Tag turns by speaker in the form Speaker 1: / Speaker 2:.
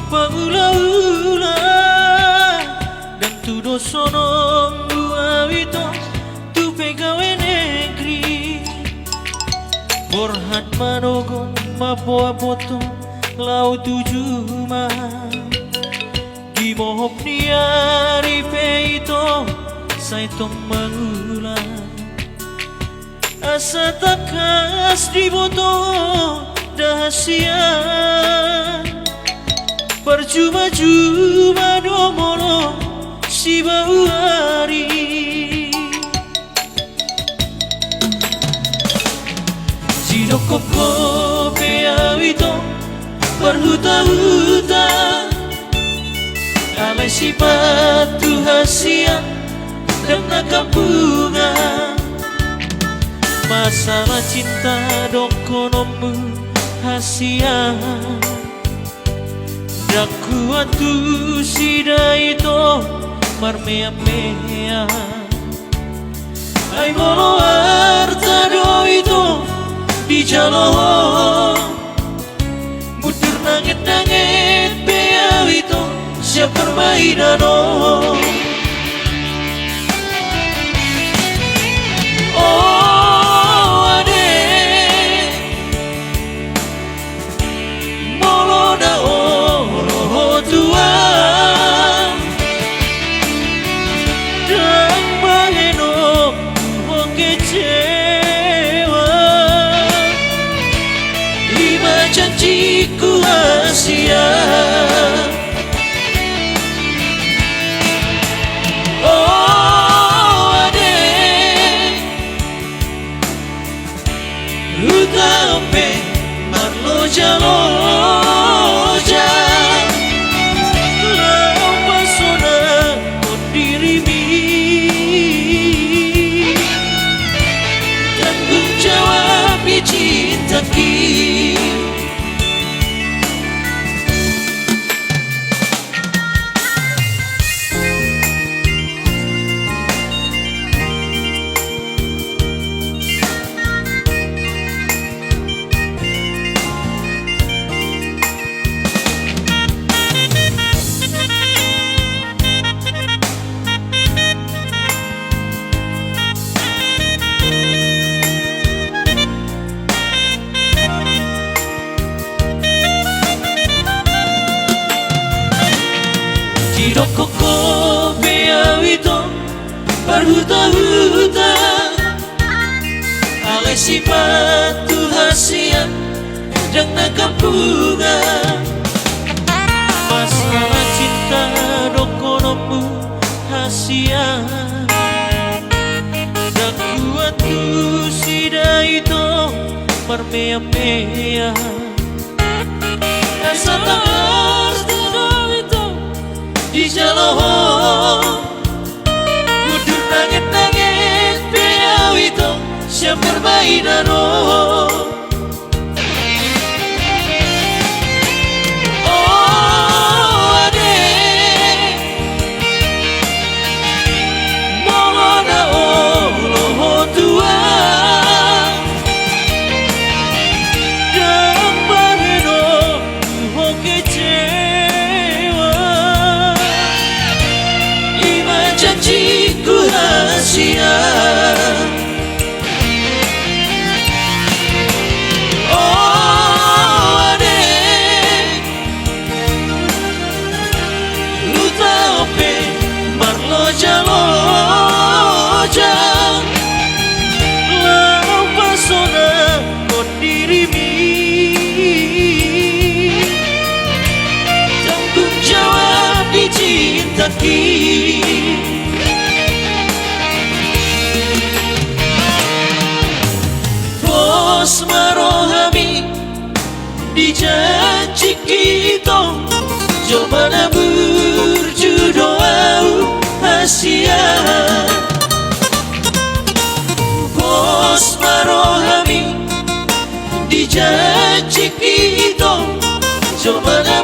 Speaker 1: paula-ula dan tu dosonom dua itu tu pegawai negeri borhat manogon mapoa poto lau tuju mah di mohop niari peito sai tong mangulang asa takas di boto dahasian percuma-cuma domolo si bauari si dokoko peawito berhuta-huta alai sifat tu hasian dan kampungan masalah cinta dokonomu hasian dak kuat tu sida itu marmea-mea ai molo arta do itu di jalo mudur nangit-nangit bea itu siap permainano janjiku Asia oh adek utampe marlo jalo lampasona kau dirimi tanggung jawab di cintaku Dokoko beawito berhuta-huta alai sifat tu hasian dan kampungan masalah cinta dokonomu hasian dan kuat tu sida itu mermea-mea asa takas di jaloh kudu nangit-nangit beau itu siap permainan oh adek molona oh tua dan bareno oh kecewa janjiku rahasia oh adek lu tape marlo jalo lampasona kau dirimi tanggung jawab di cintaku marohami di janji kita jomana berjudoa Asia bos marohami di janji kita jomana